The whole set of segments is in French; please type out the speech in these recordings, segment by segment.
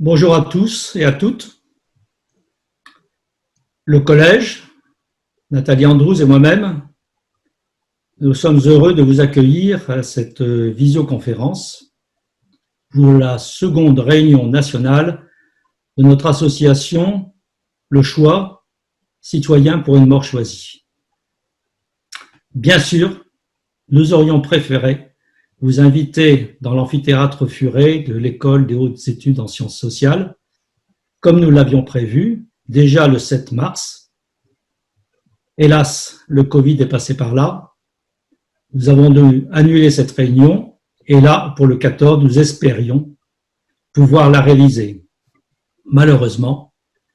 Bonjour à tous et à toutes. Le collège, Nathalie Andrews et moi-même, nous sommes heureux de vous accueillir à cette visioconférence pour la seconde réunion nationale de notre association Le Choix, citoyens pour une mort choisie. Bien sûr, nous aurions préféré vous inviter dans l'amphithéâtre Furet de l'École des hautes études en sciences sociales, comme nous l'avions prévu, déjà le 7 mars. Hélas, le Covid est passé par là. Nous avons dû annuler cette réunion et là, pour le 14, nous espérions pouvoir la réaliser. Malheureusement,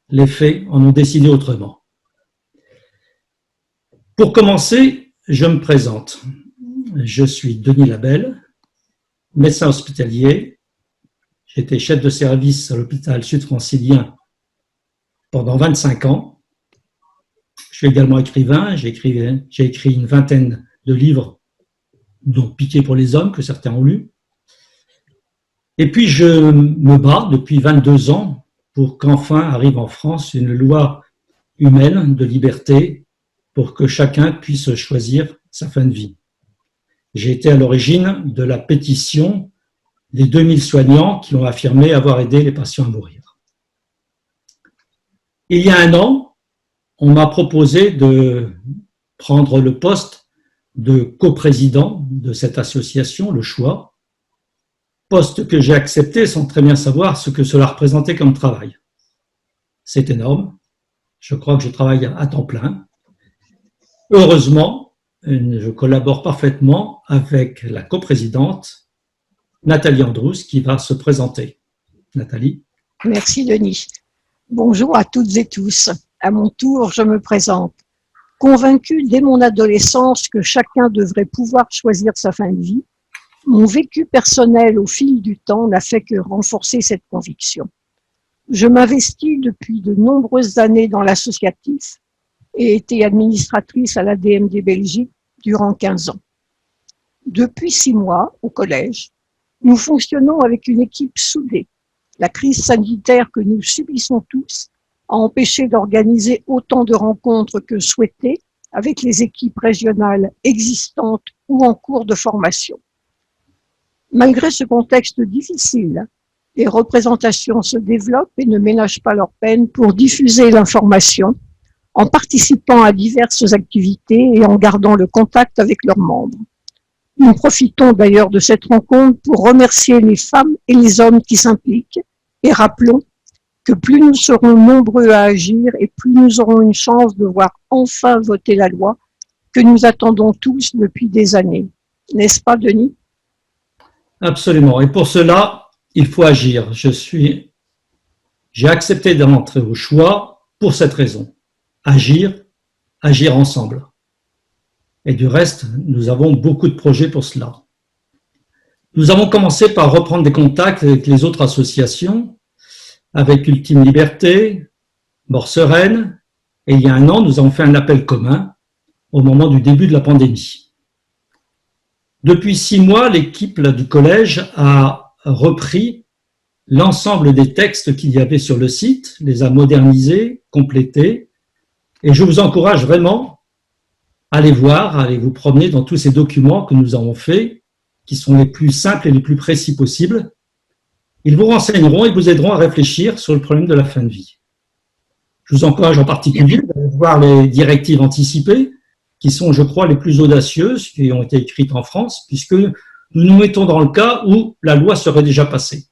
les faits en ont décidé autrement. Pour commencer, je me présente. Je suis Denis Labelle, médecin hospitalier. J'étais chef de service à l'hôpital sud-francilien pendant 25 ans. Je suis également écrivain. J'ai écrit une vingtaine de livres, dont Pitié pour les hommes, que certains ont lus. Et puis, je me bats depuis 22 ans pour qu'enfin arrive en France une loi humaine de liberté pour que chacun puisse choisir sa fin de vie. J'ai été à l'origine de la pétition des 2000 soignants qui ont affirmé avoir aidé les patients à mourir. Il y a un an, on m'a proposé de prendre le poste de coprésident de cette association, Le Choix, poste que j'ai accepté sans très bien savoir ce que cela représentait comme travail. C'est énorme. Je crois que je travaille à temps plein. Heureusement, je collabore parfaitement avec la coprésidente Nathalie Andrews qui va se présenter. Nathalie. Merci Denis. Bonjour à toutes et tous. À mon tour, je me présente. Convaincue dès mon adolescence que chacun devrait pouvoir choisir sa fin de vie, mon vécu personnel au fil du temps n'a fait que renforcer cette conviction. Je m'investis depuis de nombreuses années dans l'associatif et été administratrice à l'ADMD Belgique durant 15 ans. Depuis 6 mois, au collège, nous fonctionnons avec une équipe soudée. La crise sanitaire que nous subissons tous a empêché d'organiser autant de rencontres que souhaité avec les équipes régionales existantes ou en cours de formation. Malgré ce contexte difficile, les représentations se développent et ne ménagent pas leur peine pour diffuser l'information en participant à diverses activités et en gardant le contact avec leurs membres. Nous profitons d'ailleurs de cette rencontre pour remercier les femmes et les hommes qui s'impliquent et rappelons que plus nous serons nombreux à agir et plus nous aurons une chance de voir enfin voter la loi que nous attendons tous depuis des années. N'est-ce pas, Denis? Absolument. Et pour cela, il faut agir. J'ai accepté d'entrer au choix pour cette raison. Agir ensemble. Et du reste, nous avons beaucoup de projets pour cela. Nous avons commencé par reprendre des contacts avec les autres associations, avec Ultime Liberté, Mort Sereine, et il y a un an, nous avons fait un appel commun au moment du début de la pandémie. Depuis 6 mois, l'équipe du collège a repris l'ensemble des textes qu'il y avait sur le site, les a modernisés, complétés, et je vous encourage vraiment à aller voir, à aller vous promener dans tous ces documents que nous avons faits, qui sont les plus simples et les plus précis possibles. Ils vous renseigneront et vous aideront à réfléchir sur le problème de la fin de vie. Je vous encourage en particulier à voir les directives anticipées, qui sont, je crois, les plus audacieuses qui ont été écrites en France, puisque nous nous mettons dans le cas où la loi serait déjà passée.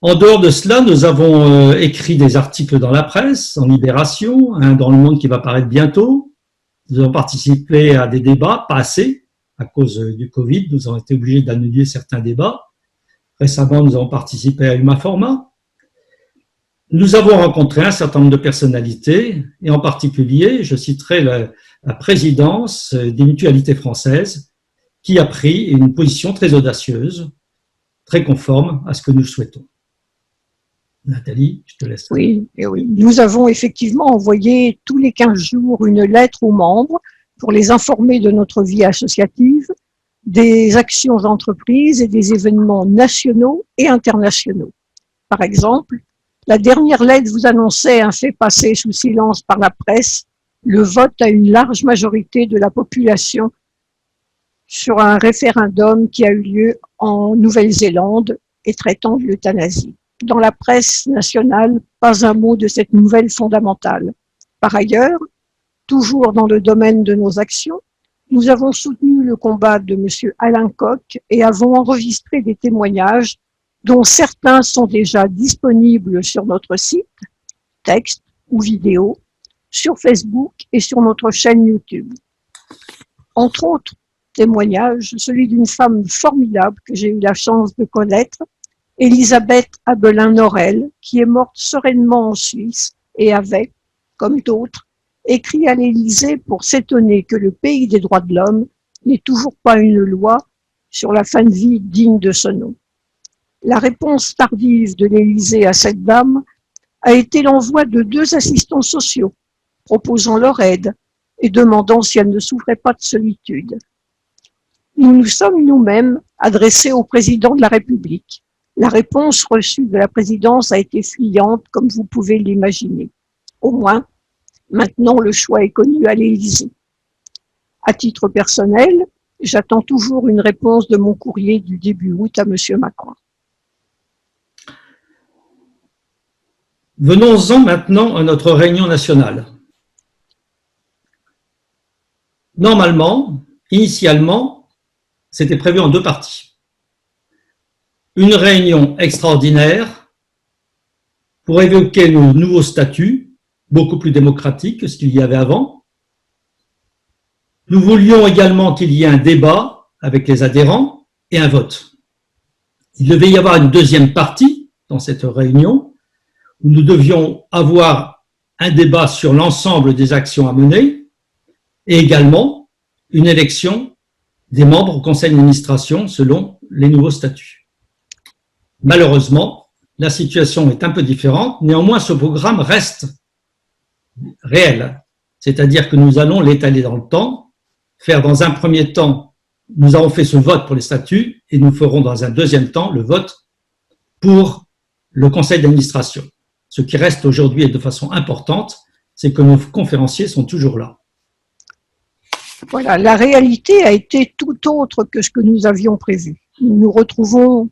En dehors de cela, nous avons écrit des articles dans la presse, en Libération, dans Le Monde qui va paraître bientôt. Nous avons participé à des débats, pas assez, à cause du Covid. Nous avons été obligés d'annuler certains débats. Récemment, nous avons participé à Humaformat. Nous avons rencontré un certain nombre de personnalités, et en particulier, je citerai la présidence des mutualités françaises, qui a pris une position très audacieuse, très conforme à ce que nous souhaitons. Nathalie, je te laisse. Oui, nous avons effectivement envoyé tous les 15 jours une lettre aux membres pour les informer de notre vie associative, des actions entreprises et des événements nationaux et internationaux. Par exemple, la dernière lettre vous annonçait un fait passé sous silence par la presse, le vote à une large majorité de la population sur un référendum qui a eu lieu en Nouvelle-Zélande et traitant de l'euthanasie. Dans la presse nationale, pas un mot de cette nouvelle fondamentale. Par ailleurs, toujours dans le domaine de nos actions, nous avons soutenu le combat de M. Alain Koch et avons enregistré des témoignages dont certains sont déjà disponibles sur notre site, texte ou vidéo, sur Facebook et sur notre chaîne YouTube. Entre autres témoignages, celui d'une femme formidable que j'ai eu la chance de connaître, Elisabeth Abelin-Norel, qui est morte sereinement en Suisse et avait, comme d'autres, écrit à l'Élysée pour s'étonner que le pays des droits de l'homme n'ait toujours pas une loi sur la fin de vie digne de ce nom. La réponse tardive de l'Élysée à cette dame a été l'envoi de 2 assistants sociaux, proposant leur aide et demandant si elle ne souffrait pas de solitude. Nous nous sommes nous-mêmes adressés au président de la République. La réponse reçue de la présidence a été fuyante, comme vous pouvez l'imaginer. Au moins, maintenant le choix est connu à l'Élysée. À titre personnel, j'attends toujours une réponse de mon courrier du début août à M. Macron. Venons-en maintenant à notre réunion nationale. Normalement, initialement, c'était prévu en 2 parties. Une réunion extraordinaire pour évoquer nos nouveaux statuts, beaucoup plus démocratiques que ce qu'il y avait avant. Nous voulions également qu'il y ait un débat avec les adhérents et un vote. Il devait y avoir une 2e partie dans cette réunion où nous devions avoir un débat sur l'ensemble des actions à mener et également une élection des membres au conseil d'administration selon les nouveaux statuts. Malheureusement, la situation est un peu différente, néanmoins ce programme reste réel, c'est-à-dire que nous allons l'étaler dans le temps, faire dans un premier temps, nous avons fait ce vote pour les statuts et nous ferons dans un 2e temps le vote pour le conseil d'administration. Ce qui reste aujourd'hui et de façon importante, c'est que nos conférenciers sont toujours là. Voilà, la réalité a été tout autre que ce que nous avions prévu. Nous nous retrouvons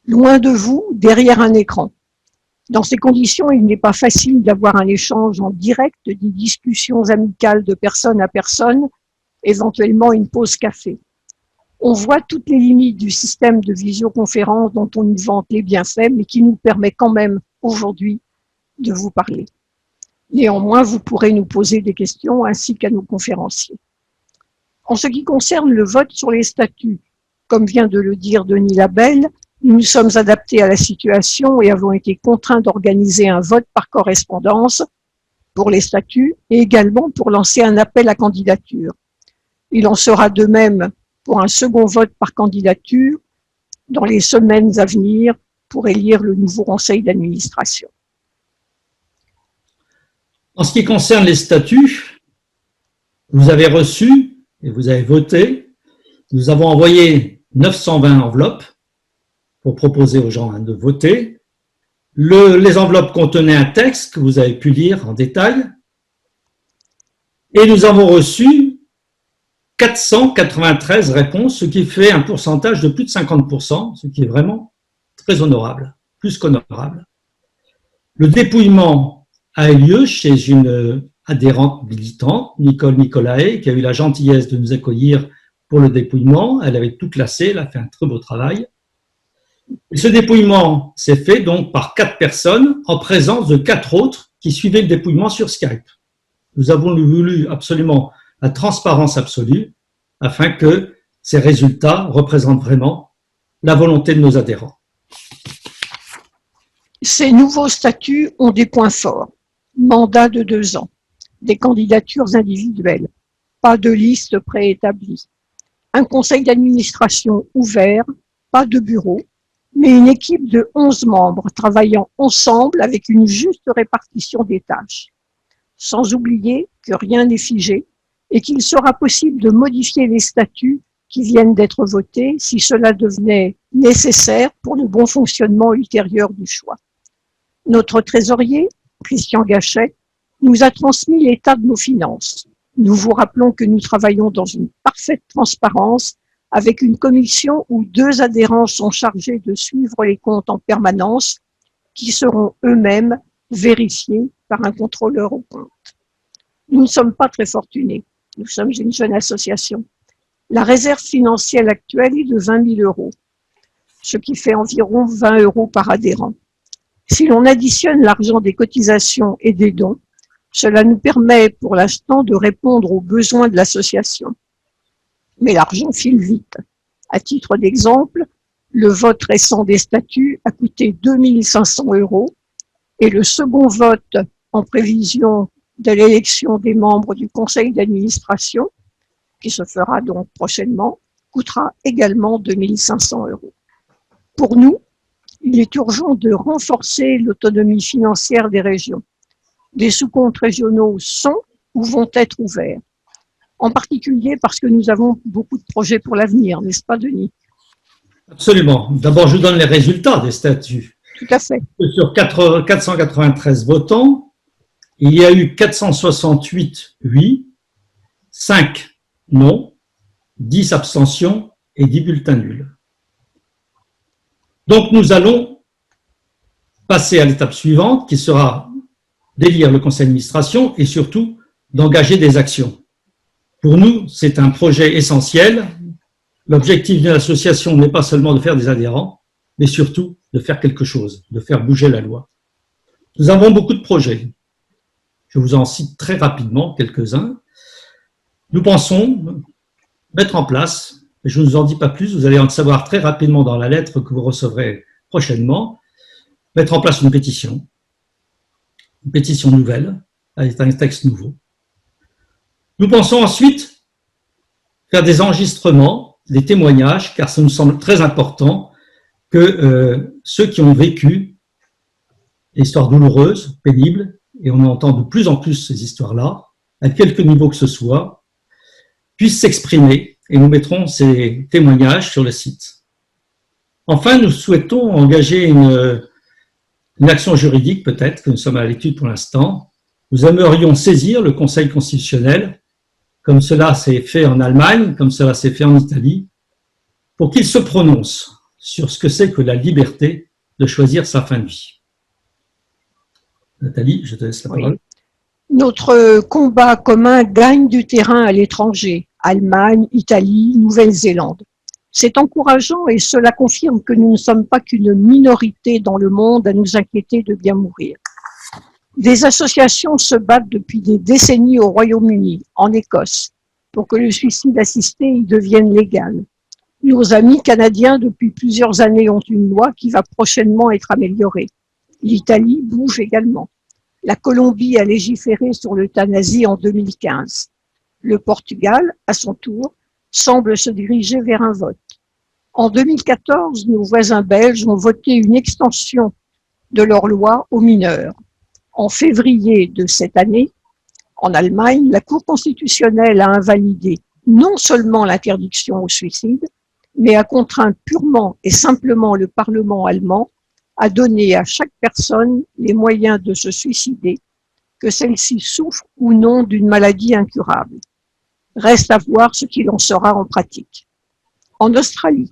loin de vous, derrière un écran. Dans ces conditions, il n'est pas facile d'avoir un échange en direct, des discussions amicales de personne à personne, éventuellement une pause café. On voit toutes les limites du système de visioconférence dont on nous vante les bienfaits, mais qui nous permet quand même aujourd'hui de vous parler. Néanmoins, vous pourrez nous poser des questions ainsi qu'à nos conférenciers. En ce qui concerne le vote sur les statuts, comme vient de le dire Denis Labelle, nous nous sommes adaptés à la situation et avons été contraints d'organiser un vote par correspondance pour les statuts et également pour lancer un appel à candidature. Il en sera de même pour un second vote par candidature dans les semaines à venir pour élire le nouveau conseil d'administration. En ce qui concerne les statuts, vous avez reçu et vous avez voté. Nous avons envoyé 920 enveloppes pour proposer aux gens de voter. Les enveloppes contenaient un texte que vous avez pu lire en détail. Et nous avons reçu 493 réponses, ce qui fait un pourcentage de plus de 50%, ce qui est vraiment très honorable, plus qu'honorable. Le dépouillement a eu lieu chez une adhérente militante, Nicole Nicolae, qui a eu la gentillesse de nous accueillir pour le dépouillement. Elle avait tout classé, elle a fait un très beau travail. Et ce dépouillement s'est fait donc par 4 personnes en présence de 4 autres qui suivaient le dépouillement sur Skype. Nous avons voulu absolument la transparence absolue afin que ces résultats représentent vraiment la volonté de nos adhérents. Ces nouveaux statuts ont des points forts. Mandat de 2 ans, des candidatures individuelles, pas de liste préétablie, un conseil d'administration ouvert, pas de bureau, mais une équipe de 11 membres travaillant ensemble avec une juste répartition des tâches. Sans oublier que rien n'est figé et qu'il sera possible de modifier les statuts qui viennent d'être votées si cela devenait nécessaire pour le bon fonctionnement ultérieur du choix. Notre trésorier, Christian Gachet, nous a transmis l'état de nos finances. Nous vous rappelons que nous travaillons dans une parfaite transparence avec une commission où 2 adhérents sont chargés de suivre les comptes en permanence qui seront eux-mêmes vérifiés par un contrôleur aux comptes. Nous ne sommes pas très fortunés. Nous sommes une jeune association. La réserve financière actuelle est de 20 000 €, ce qui fait environ 20 € par adhérent. Si l'on additionne l'argent des cotisations et des dons, cela nous permet pour l'instant de répondre aux besoins de l'association. Mais l'argent file vite. À titre d'exemple, le vote récent des statuts a coûté 2 500 € et le second vote en prévision de l'élection des membres du conseil d'administration, qui se fera donc prochainement, coûtera également 2 500 €. Pour nous, il est urgent de renforcer l'autonomie financière des régions. Des sous-comptes régionaux sont ou vont être ouverts, en particulier parce que nous avons beaucoup de projets pour l'avenir, n'est-ce pas, Denis? Absolument. D'abord, je vous donne les résultats des statuts. Tout à fait. Sur 493 votants, il y a eu 468 oui, 5 non, 10 abstentions et 10 bulletins nuls. Donc, nous allons passer à l'étape suivante, qui sera d'élire le conseil d'administration et surtout d'engager des actions. Pour nous, c'est un projet essentiel. L'objectif de l'association n'est pas seulement de faire des adhérents, mais surtout de faire quelque chose, de faire bouger la loi. Nous avons beaucoup de projets. Je vous en cite très rapidement quelques-uns. Nous pensons mettre en place, et je ne vous en dis pas plus, vous allez en savoir très rapidement dans la lettre que vous recevrez prochainement, mettre en place une pétition nouvelle, avec un texte nouveau. Nous pensons ensuite faire des enregistrements, des témoignages, car ça nous semble très important que ceux qui ont vécu des histoires douloureuses, pénibles, et on entend de plus en plus ces histoires-là, à quelque niveau que ce soit, puissent s'exprimer, et nous mettrons ces témoignages sur le site. Enfin, nous souhaitons engager une action juridique, peut-être, que nous sommes à l'étude pour l'instant. Nous aimerions saisir le Conseil constitutionnel, comme cela s'est fait en Allemagne, comme cela s'est fait en Italie, pour qu'il se prononce sur ce que c'est que la liberté de choisir sa fin de vie. Nathalie, je te laisse la parole. Oui. Notre combat commun gagne du terrain à l'étranger, Allemagne, Italie, Nouvelle-Zélande. C'est encourageant et cela confirme que nous ne sommes pas qu'une minorité dans le monde à nous inquiéter de bien mourir. Des associations se battent depuis des décennies au Royaume-Uni, en Écosse, pour que le suicide assisté y devienne légal. Nos amis canadiens, depuis plusieurs années, ont une loi qui va prochainement être améliorée. L'Italie bouge également. La Colombie a légiféré sur l'euthanasie en 2015. Le Portugal, à son tour, semble se diriger vers un vote. En 2014, nos voisins belges ont voté une extension de leur loi aux mineurs. En février de cette année, en Allemagne, la Cour constitutionnelle a invalidé non seulement l'interdiction au suicide, mais a contraint purement et simplement le Parlement allemand à donner à chaque personne les moyens de se suicider, que celle-ci souffre ou non d'une maladie incurable. Reste à voir ce qu'il en sera en pratique. En Australie,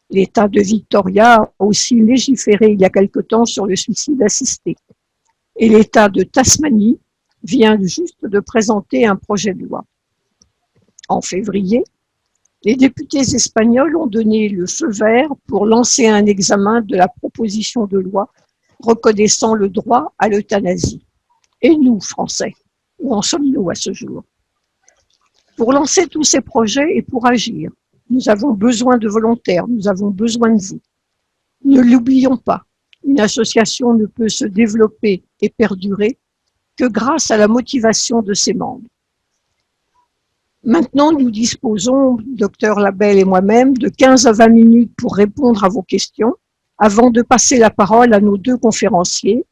l'État de Victoria a aussi légiféré il y a quelque temps sur le suicide assisté. Et l'État de Tasmanie vient juste de présenter un projet de loi. En février, les députés espagnols ont donné le feu vert pour lancer un examen de la proposition de loi reconnaissant le droit à l'euthanasie. Et nous, Français, où en sommes-nous à ce jour? Pour lancer tous ces projets et pour agir, nous avons besoin de volontaires, nous avons besoin de vous. Ne l'oublions pas, une association ne peut se développer et perdurer que grâce à la motivation de ses membres. Maintenant, nous disposons, Dr Labelle et moi-même, de 15 à 20 minutes pour répondre à vos questions, avant de passer la parole à nos 2 conférenciers,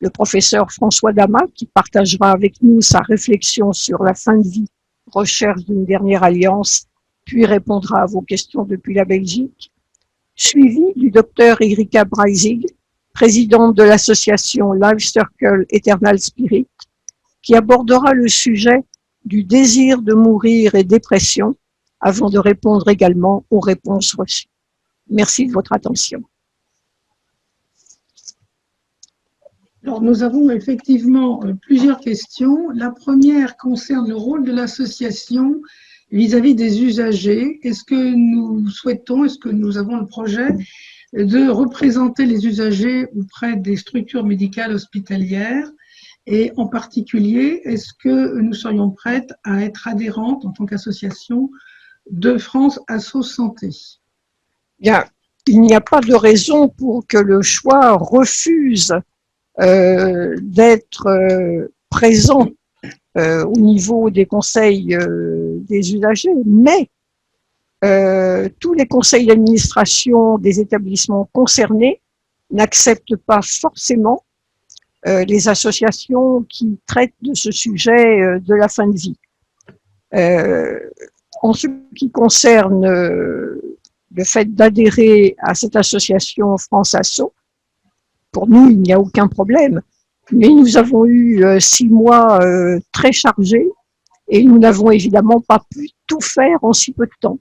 le professeur François Damas, qui partagera avec nous sa réflexion sur la fin de vie, recherche d'une dernière alliance, puis répondra à vos questions depuis la Belgique, suivi du docteur Erika Breisig, présidente de l'association Life Circle Eternal Spirit, qui abordera le sujet du désir de mourir et dépression, avant de répondre également aux réponses reçues. Merci de votre attention. Alors, nous avons effectivement plusieurs questions. La première concerne le rôle de l'association vis-à-vis des usagers. Est-ce que nous souhaitons, est-ce que nous avons le projet de représenter les usagers auprès des structures médicales hospitalières? Et en particulier, est-ce que nous serions prêtes à être adhérentes en tant qu'association de France Asso Santé? Bien, il n'y a pas de raison pour que le choix refuse d'être présent au niveau des conseils des usagers, mais tous les conseils d'administration des établissements concernés n'acceptent pas forcément les associations qui traitent de ce sujet de la fin de vie. En ce qui concerne le fait d'adhérer à cette association France Asso, pour nous, il n'y a aucun problème. Mais nous avons eu 6 mois très chargés et nous n'avons évidemment pas pu tout faire en si peu de temps.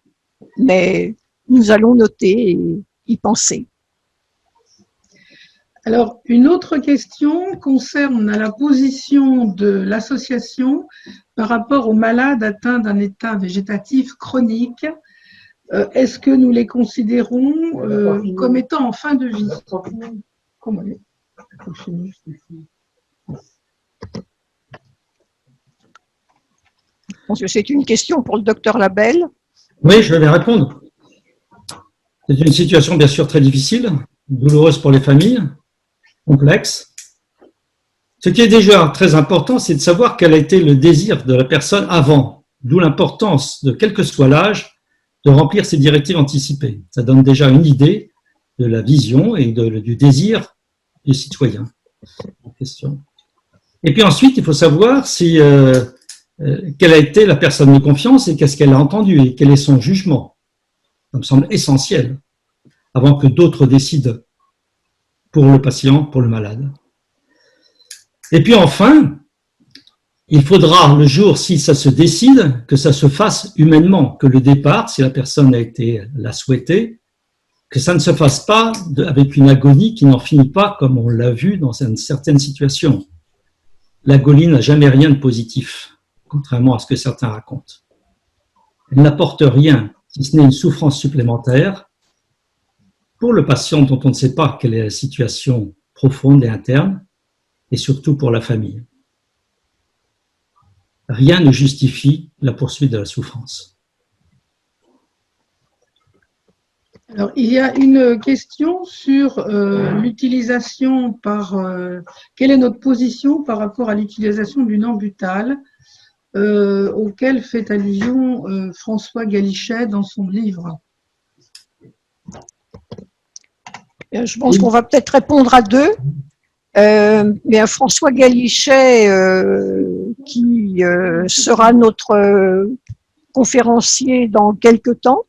Mais nous allons noter et y penser. Alors, une autre question concerne la position de l'association par rapport aux malades atteints d'un état végétatif chronique. Est-ce que nous les considérons comme étant en fin de vie? Je pense que c'est une question pour le docteur Labelle. Oui, je vais répondre. C'est une situation bien sûr très difficile, douloureuse pour les familles, complexe. Ce qui est déjà très important, c'est de savoir quel a été le désir de la personne avant, d'où l'importance de quel que soit l'âge, de remplir ces directives anticipées. Ça donne déjà une idée de la vision et du désir du citoyen en question. Et puis ensuite, il faut savoir si, quelle a été la personne de confiance et qu'est-ce qu'elle a entendu et quel est son jugement. Ça me semble essentiel avant que d'autres décident pour le patient, pour le malade. Et puis enfin, il faudra le jour, si ça se décide, que ça se fasse humainement, que le départ, si la personne l'a souhaité, que ça ne se fasse pas avec une agonie qui n'en finit pas, comme on l'a vu dans certaines situations. L'agonie n'a jamais rien de positif, contrairement à ce que certains racontent. Elle n'apporte rien, si ce n'est une souffrance supplémentaire pour le patient dont on ne sait pas quelle est la situation profonde et interne, et surtout pour la famille. Rien ne justifie la poursuite de la souffrance. Alors, il y a une question sur l'utilisation quelle est notre position par rapport à l'utilisation du Nambutal, auquel fait allusion François Galichet dans son livre. Je pense qu'on va peut-être répondre à deux. Mais François Galichet, qui sera notre conférencier dans quelques temps,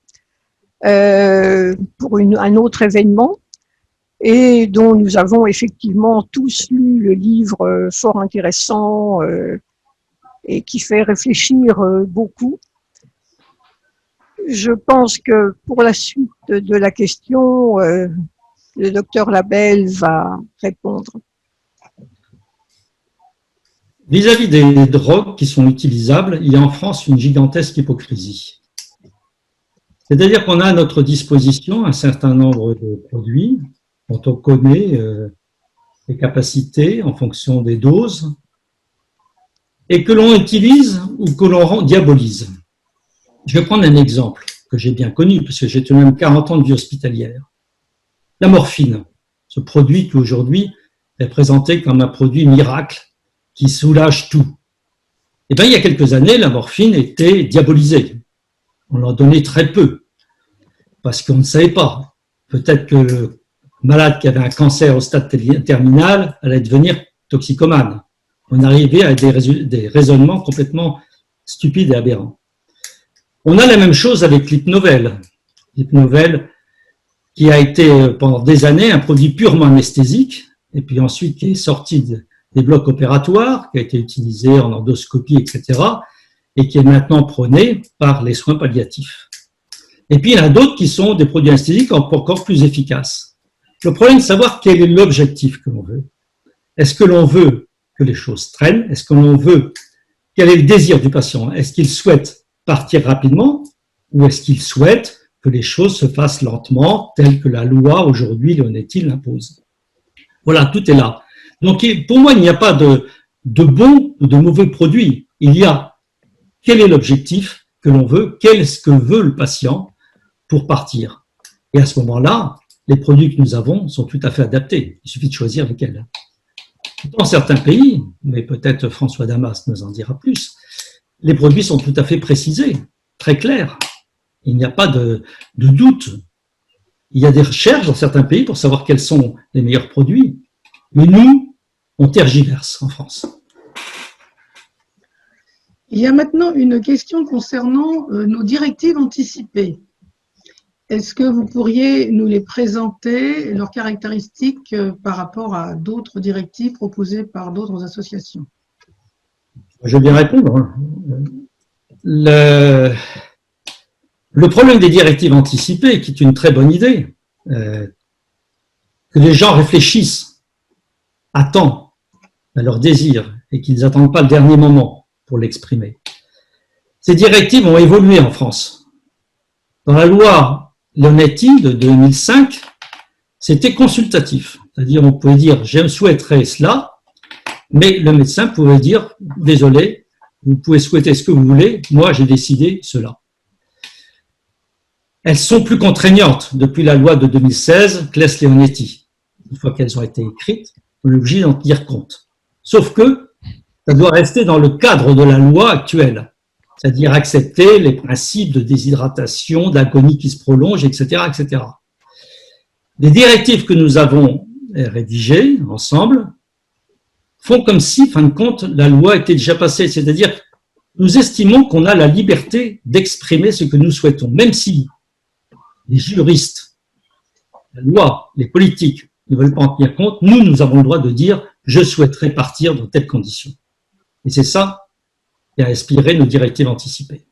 pour un autre événement, et dont nous avons effectivement tous lu le livre fort intéressant et qui fait réfléchir beaucoup. Je pense que pour la suite de la question, le docteur Labelle va répondre. Vis-à-vis des drogues qui sont utilisables, il y a en France une gigantesque hypocrisie. C'est-à-dire qu'on a à notre disposition un certain nombre de produits dont on connaît les capacités en fonction des doses et que l'on utilise ou que l'on diabolise. Je vais prendre un exemple que j'ai bien connu, parce que j'ai tout de même 40 ans de vie hospitalière. La morphine, ce produit qui aujourd'hui est présenté comme un produit miracle qui soulage tout. Eh bien, il y a quelques années, la morphine était diabolisée. On en donnait très peu, parce qu'on ne savait pas. Peut-être que le malade qui avait un cancer au stade terminal allait devenir toxicomane. On arrivait à des raisonnements complètement stupides et aberrants. On a la même chose avec l'hypnovel. L'hypnovel qui a été pendant des années un produit purement anesthésique, et puis ensuite qui est sorti des blocs opératoires, qui a été utilisé en endoscopie, etc., et qui est maintenant prôné par les soins palliatifs. Et puis il y en a d'autres qui sont des produits anesthésiques encore plus efficaces. Le problème est de savoir quel est l'objectif que l'on veut. Est-ce que l'on veut que les choses traînent? Est-ce que l'on veut, quel est le désir du patient? Est-ce qu'il souhaite partir rapidement ou est-ce qu'il souhaite que les choses se fassent lentement, telles que la loi aujourd'hui, l'ONETI, l'impose? Voilà, tout est là. Donc pour moi, il n'y a pas de bon ou de mauvais produit. Il y a quel est l'objectif que l'on veut, qu'est-ce que veut le patient pour partir. Et à ce moment-là, les produits que nous avons sont tout à fait adaptés. Il suffit de choisir lesquels. Dans certains pays, mais peut-être François Damas nous en dira plus, les produits sont tout à fait précisés, très clairs. Il n'y a pas de doute. Il y a des recherches dans certains pays pour savoir quels sont les meilleurs produits. Mais nous, on tergiverse en France. Il y a maintenant une question concernant nos directives anticipées. Est-ce que vous pourriez nous les présenter, leurs caractéristiques par rapport à d'autres directives proposées par d'autres associations? Je vais bien répondre. Le problème des directives anticipées, qui est une très bonne idée, que les gens réfléchissent à temps à leurs désirs et qu'ils n'attendent pas le dernier moment pour l'exprimer. Ces directives ont évolué en France. Dans la loi l'ONETI de 2005, c'était consultatif. C'est-à-dire, on pouvait dire, je souhaiterais cela, mais le médecin pouvait dire, désolé, vous pouvez souhaiter ce que vous voulez, moi j'ai décidé cela. Elles sont plus contraignantes depuis la loi de 2016, Claes-Leonetti. Une fois qu'elles ont été écrites, on est obligé d'en tenir compte. Sauf que ça doit rester dans le cadre de la loi actuelle. C'est-à-dire accepter les principes de déshydratation, d'agonie qui se prolonge, etc., etc. Les directives que nous avons rédigées ensemble font comme si, fin de compte, la loi était déjà passée. C'est-à-dire, nous estimons qu'on a la liberté d'exprimer ce que nous souhaitons, même si les juristes, la loi, les politiques ne veulent pas en tenir compte. Nous avons le droit de dire « je souhaiterais partir dans telles conditions ». Et c'est ça qui a inspiré nos directives anticipées.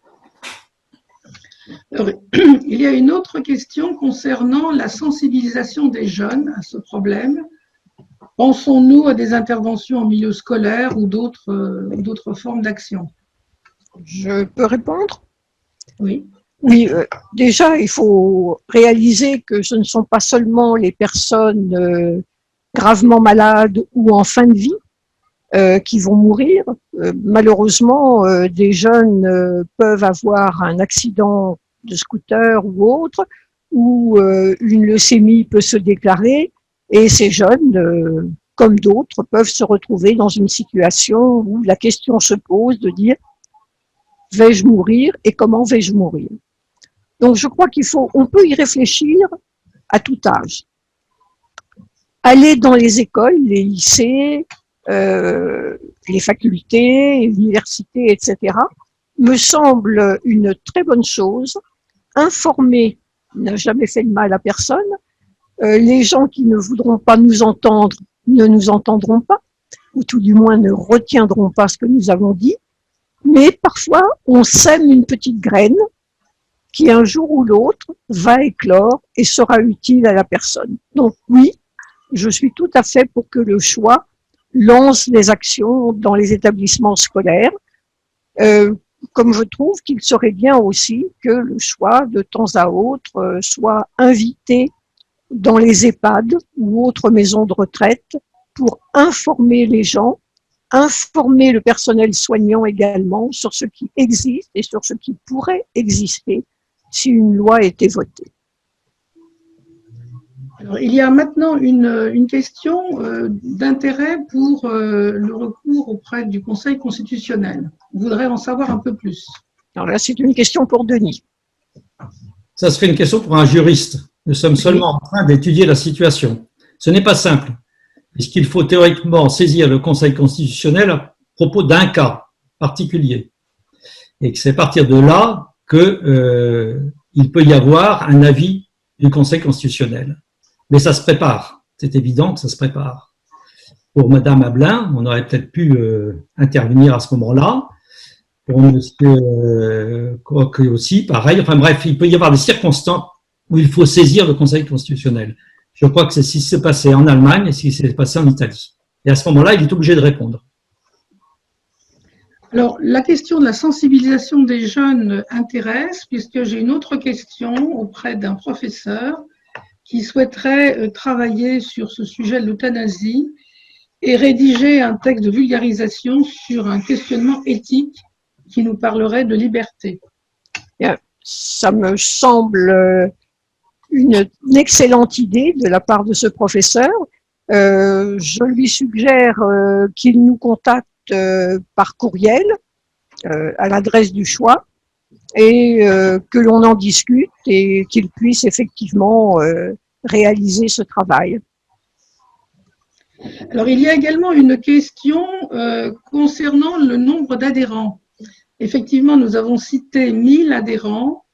Alors, il y a une autre question concernant la sensibilisation des jeunes à ce problème. Pensons-nous à des interventions en milieu scolaire ou d'autres formes d'action? Je peux répondre? Oui. Oui, déjà, il faut réaliser que ce ne sont pas seulement les personnes gravement malades ou en fin de vie qui vont mourir. Malheureusement, des jeunes peuvent avoir un accident de scooter ou autre, ou une leucémie peut se déclarer, et ces jeunes, comme d'autres, peuvent se retrouver dans une situation où la question se pose de dire « vais-je mourir et comment vais-je mourir ?» Donc je crois on peut y réfléchir à tout âge. Aller dans les écoles, les lycées, les facultés, les universités, etc., me semble une très bonne chose. Informer n'a jamais fait de mal à personne. Les gens qui ne voudront pas nous entendre ne nous entendront pas, ou tout du moins ne retiendront pas ce que nous avons dit. Mais parfois, on sème une petite graine qui un jour ou l'autre va éclore et sera utile à la personne. Donc oui, je suis tout à fait pour que le choix lance des actions dans les établissements scolaires, comme je trouve qu'il serait bien aussi que le choix, de temps à autre, soit invité dans les EHPAD ou autres maisons de retraite pour informer les gens, informer le personnel soignant également sur ce qui existe et sur ce qui pourrait exister si une loi était votée. Alors, il y a maintenant une question d'intérêt pour le recours auprès du Conseil constitutionnel. Je voudrais en savoir un peu plus. Alors là, c'est une question pour Denis. Ça serait une question pour un juriste. Nous sommes seulement en train d'étudier la situation. Ce n'est pas simple, puisqu'il faut théoriquement saisir le Conseil constitutionnel à propos d'un cas particulier. Et que c'est à partir de là qu'il peut y avoir un avis du Conseil constitutionnel. Mais ça se prépare, c'est évident que ça se prépare. Pour Madame Ablin, on aurait peut-être pu intervenir à ce moment-là. Pour Monsieur Coq aussi, pareil. Enfin bref, il peut y avoir des circonstances où il faut saisir le Conseil constitutionnel. Je crois que c'est ce qui s'est passé en Allemagne et ce qui s'est passé en Italie. Et à ce moment-là, il est obligé de répondre. Alors, la question de la sensibilisation des jeunes intéresse, puisque j'ai une autre question auprès d'un professeur qui souhaiterait travailler sur ce sujet de l'euthanasie et rédiger un texte de vulgarisation sur un questionnement éthique qui nous parlerait de liberté. Bien, ça me semble une excellente idée de la part de ce professeur. Je lui suggère qu'il nous contacte par courriel à l'adresse du choix et que l'on en discute et qu'il puisse effectivement réaliser ce travail. Alors, il y a également une question concernant le nombre d'adhérents. Effectivement, nous avons cité 1000 adhérents.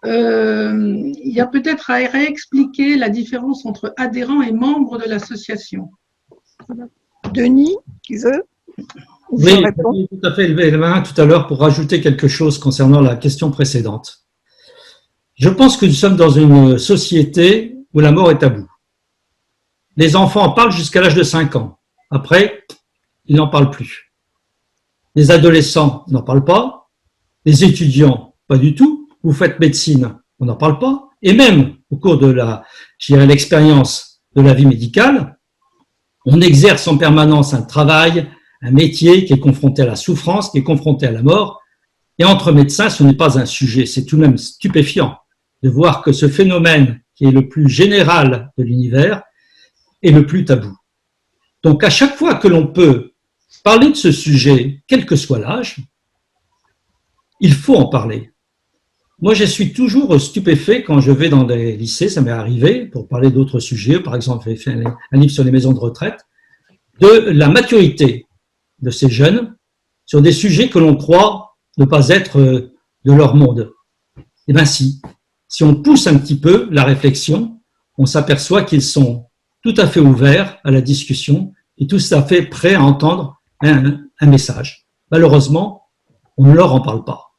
Il y a peut-être à réexpliquer la différence entre adhérents et membres de l'association. Denis, tu veux? Oui, tout à fait levé la main tout à l'heure pour rajouter quelque chose concernant la question précédente. Je pense que nous sommes dans une société où la mort est taboue. Les enfants en parlent jusqu'à l'âge de 5 ans. Après, ils n'en parlent plus. Les adolescents n'en parlent pas. Les étudiants, pas du tout. Vous faites médecine, on n'en parle pas. Et même au cours de l'expérience de la vie médicale, on exerce en permanence un travail, un métier qui est confronté à la souffrance, qui est confronté à la mort. Et entre médecins, ce n'est pas un sujet. C'est tout de même stupéfiant de voir que ce phénomène qui est le plus général de l'univers est le plus tabou. Donc, à chaque fois que l'on peut parler de ce sujet, quel que soit l'âge, il faut en parler. Moi, je suis toujours stupéfait quand je vais dans des lycées, ça m'est arrivé, pour parler d'autres sujets, par exemple, j'ai fait un livre sur les maisons de retraite, de la maturité de ces jeunes sur des sujets que l'on croit ne pas être de leur monde. Eh bien si on pousse un petit peu la réflexion, on s'aperçoit qu'ils sont tout à fait ouverts à la discussion et tout à fait prêts à entendre un message. Malheureusement, on ne leur en parle pas.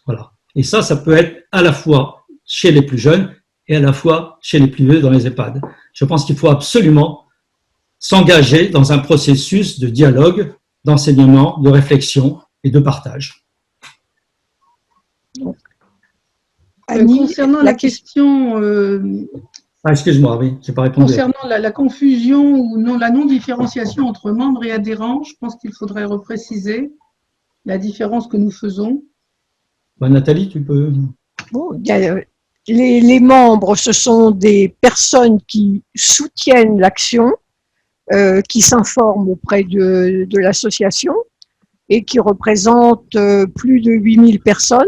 Voilà. Et ça peut être à la fois chez les plus jeunes et à la fois chez les plus vieux dans les EHPAD. Je pense qu'il faut absolument s'engager dans un processus de dialogue, d'enseignement, de réflexion et de partage. Annie, concernant la question… excuse-moi, oui, j'ai pas répondu. Concernant la confusion ou non, la non-différenciation entre membres et adhérents, je pense qu'il faudrait repréciser la différence que nous faisons. Nathalie, tu peux… Bon, les membres, ce sont des personnes qui soutiennent l'action, qui s'informent auprès de l'association et qui représentent plus de 8000 personnes.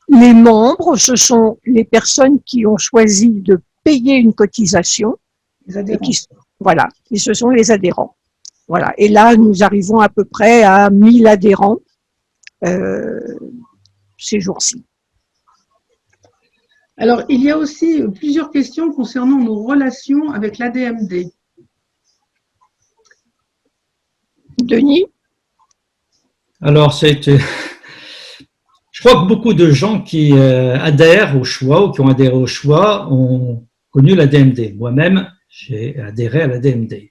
Les membres, ce sont les personnes qui ont choisi de payer une cotisation. Les adhérents. Voilà, et ce sont les adhérents. Voilà. Et là, nous arrivons à peu près à 1000 adhérents ces jours-ci. Alors, il y a aussi plusieurs questions concernant nos relations avec l'ADMD. Denis? Alors, je crois que beaucoup de gens qui adhèrent au choix ou qui ont adhéré au choix ont connu l'ADMD. Moi-même, j'ai adhéré à l'ADMD.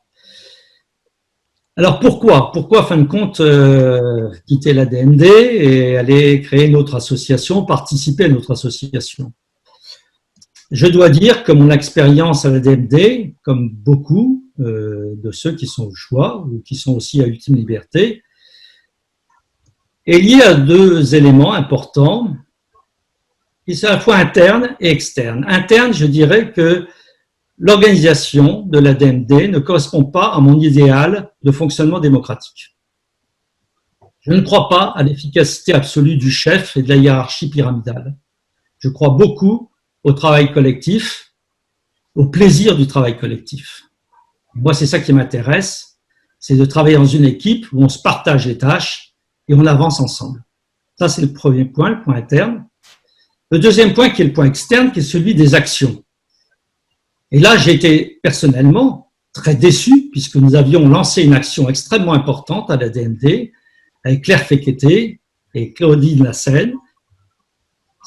Alors, pourquoi, en fin de compte, quitter l'ADMD et aller créer une autre association, participer à notre association? Je dois dire que mon expérience à l'ADMD, comme beaucoup de ceux qui sont au choix ou qui sont aussi à Ultime Liberté, est liée à deux éléments importants, qui sont à la fois internes et externes. Interne, je dirais que l'organisation de l'ADMD ne correspond pas à mon idéal de fonctionnement démocratique. Je ne crois pas à l'efficacité absolue du chef et de la hiérarchie pyramidale. Je crois beaucoup au travail collectif, au plaisir du travail collectif. Moi, c'est ça qui m'intéresse, c'est de travailler dans une équipe où on se partage les tâches et on avance ensemble. Ça, c'est le premier point, le point interne. Le deuxième point, qui est le point externe, qui est celui des actions. Et là, j'ai été personnellement très déçu, puisque nous avions lancé une action extrêmement importante à la DMD, avec Claire Féqueté et Claudine Lassène,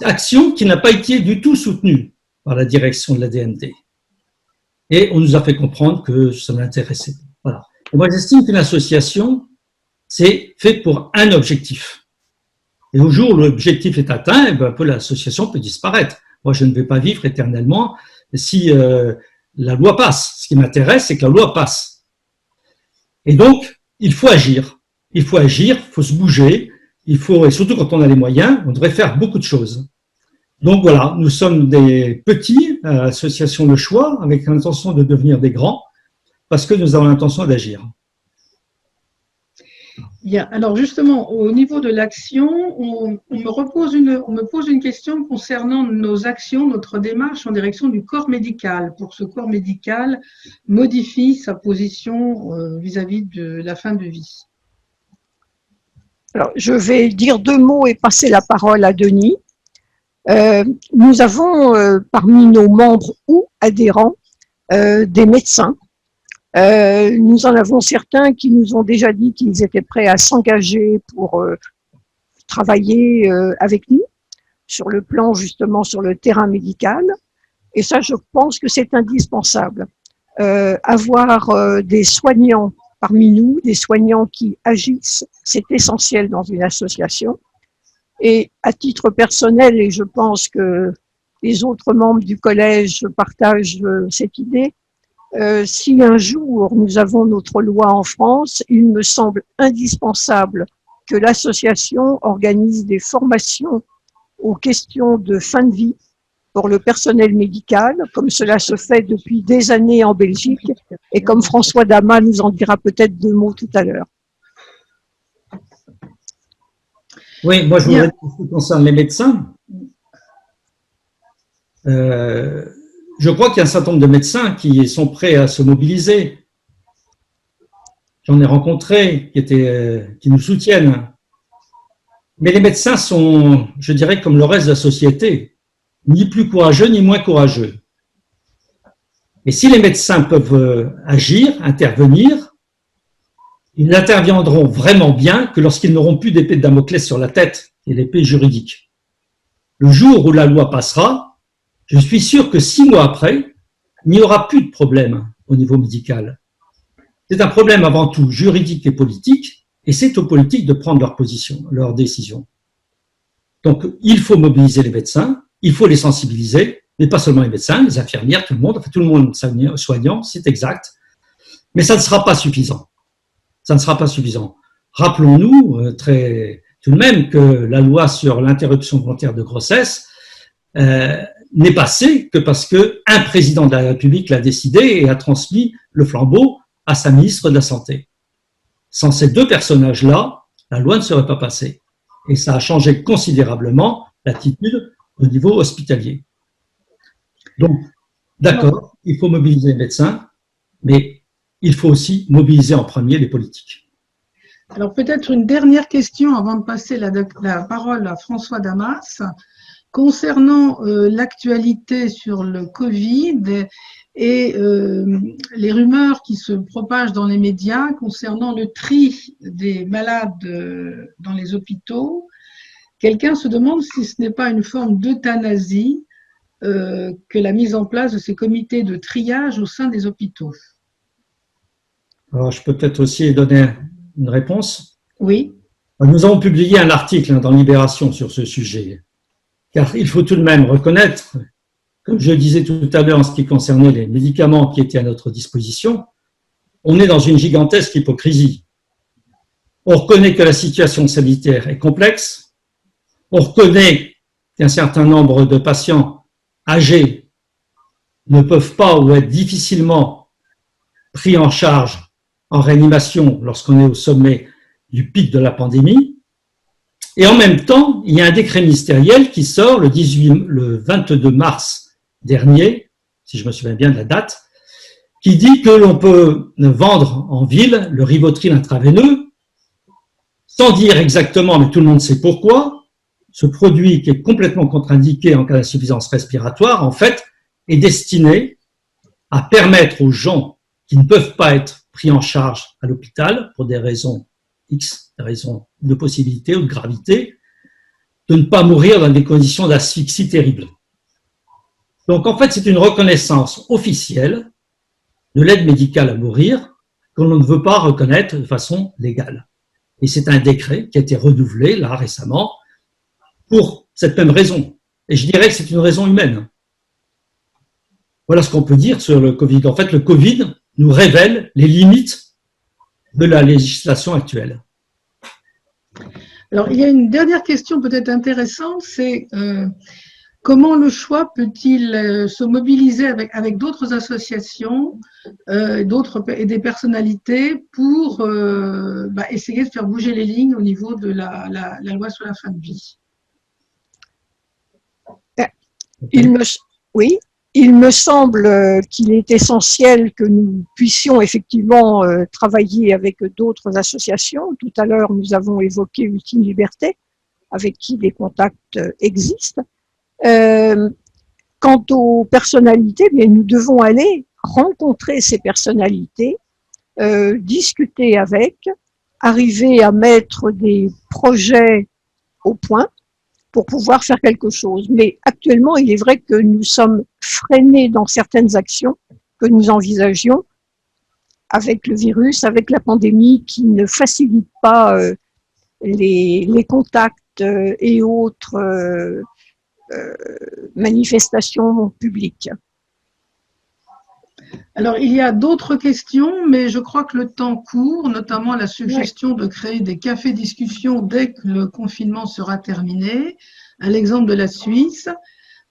action qui n'a pas été du tout soutenue par la direction de la DMD. Et on nous a fait comprendre que ça m'intéressait. Voilà. Et moi, j'estime qu'une association, c'est fait pour un objectif. Et au jour où l'objectif est atteint, eh ben, l'association peut disparaître. Moi, je ne vais pas vivre éternellement si la loi passe. Ce qui m'intéresse, c'est que la loi passe. Et donc, il faut agir. Il faut agir, il faut se bouger, il faut, et surtout quand on a les moyens, on devrait faire beaucoup de choses. Donc voilà, nous sommes des petits, association Le Choix, avec l'intention de devenir des grands, parce que nous avons l'intention d'agir. Bien. Alors justement, au niveau de l'action, on me pose une question concernant nos actions, notre démarche en direction du corps médical, pour que ce corps médical modifie sa position vis-à-vis de la fin de vie. Alors, je vais dire 2 mots et passer la parole à Denis. Nous avons parmi nos membres ou adhérents des médecins. Nous en avons certains qui nous ont déjà dit qu'ils étaient prêts à s'engager pour travailler avec nous sur le plan, justement, sur le terrain médical. Et ça, je pense que c'est indispensable. Avoir des soignants parmi nous, des soignants qui agissent, c'est essentiel dans une association. Et à titre personnel, et je pense que les autres membres du collège partagent cette idée, si un jour nous avons notre loi en France, il me semble indispensable que l'association organise des formations aux questions de fin de vie pour le personnel médical, comme cela se fait depuis des années en Belgique, et comme François Damas nous en dira peut-être 2 mots tout à l'heure. Oui, moi je voudrais dire en ce qui concerne les médecins. Je crois qu'il y a un certain nombre de médecins qui sont prêts à se mobiliser. J'en ai rencontré qui nous soutiennent. Mais les médecins sont, je dirais, comme le reste de la société, ni plus courageux ni moins courageux. Et si les médecins peuvent agir, intervenir, ils n'interviendront vraiment bien que lorsqu'ils n'auront plus d'épée de Damoclès sur la tête et l'épée juridique. Le jour où la loi passera, je suis sûr que 6 mois après, il n'y aura plus de problème au niveau médical. C'est un problème avant tout juridique et politique, et c'est aux politiques de prendre leur position, leur décision. Donc, il faut mobiliser les médecins, il faut les sensibiliser, mais pas seulement les médecins, les infirmières, tout le monde soignant, c'est exact, mais ça ne sera pas suffisant. Ça ne sera pas suffisant. Rappelons-nous tout de même que la loi sur l'interruption volontaire de grossesse n'est passée que parce qu'un président de la République l'a décidé et a transmis le flambeau à sa ministre de la Santé. Sans ces 2 personnages-là, la loi ne serait pas passée. Et ça a changé considérablement l'attitude au niveau hospitalier. Donc, d'accord, il faut mobiliser les médecins, mais il faut aussi mobiliser en premier les politiques. Alors peut-être une dernière question avant de passer la parole à François Damas. Concernant l'actualité sur le Covid et les rumeurs qui se propagent dans les médias concernant le tri des malades dans les hôpitaux, quelqu'un se demande si ce n'est pas une forme d'euthanasie que la mise en place de ces comités de triage au sein des hôpitaux. Alors, je peux peut-être aussi donner une réponse. Oui. Nous avons publié un article dans Libération sur ce sujet, car il faut tout de même reconnaître, comme je disais tout à l'heure en ce qui concernait les médicaments qui étaient à notre disposition, on est dans une gigantesque hypocrisie. On reconnaît que la situation sanitaire est complexe, on reconnaît qu'un certain nombre de patients âgés ne peuvent pas ou être difficilement pris en charge en réanimation lorsqu'on est au sommet du pic de la pandémie. Et en même temps, il y a un décret ministériel qui sort le 22 mars dernier, si je me souviens bien de la date, qui dit que l'on peut vendre en ville le Rivotril intraveineux, sans dire exactement, mais tout le monde sait pourquoi, ce produit qui est complètement contre-indiqué en cas d'insuffisance respiratoire, en fait, est destiné à permettre aux gens qui ne peuvent pas être pris en charge à l'hôpital pour des raisons X, des raisons de possibilité ou de gravité, de ne pas mourir dans des conditions d'asphyxie terribles. Donc, en fait, c'est une reconnaissance officielle de l'aide médicale à mourir que l'on ne veut pas reconnaître de façon légale. Et c'est un décret qui a été renouvelé, là, récemment, pour cette même raison. Et je dirais que c'est une raison humaine. Voilà ce qu'on peut dire sur le Covid. En fait, le Covid nous révèle les limites de la législation actuelle. Alors, il y a une dernière question peut-être intéressante, c'est comment le choix peut-il se mobiliser avec d'autres associations et des personnalités pour essayer de faire bouger les lignes au niveau de la loi sur la fin de vie? Oui, il me semble qu'il est essentiel que nous puissions effectivement travailler avec d'autres associations. Tout à l'heure, nous avons évoqué Ultime Liberté, avec qui des contacts existent. Quant aux personnalités, bien, nous devons aller rencontrer ces personnalités, discuter avec, arriver à mettre des projets au point pour pouvoir faire quelque chose. Mais actuellement, il est vrai que nous sommes freinés dans certaines actions que nous envisagions avec le virus, avec la pandémie qui ne facilite pas les contacts et autres manifestations publiques. Alors, il y a d'autres questions, mais je crois que le temps court, notamment la suggestion de créer des cafés discussions dès que le confinement sera terminé, à l'exemple de la Suisse.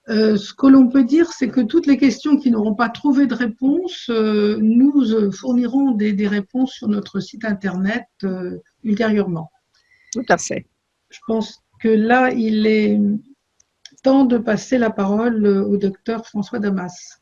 Ce que l'on peut dire, c'est que toutes les questions qui n'auront pas trouvé de réponse, nous fournirons des réponses sur notre site internet ultérieurement. Tout à fait. Je pense que là, il est temps de passer la parole au docteur François Damas.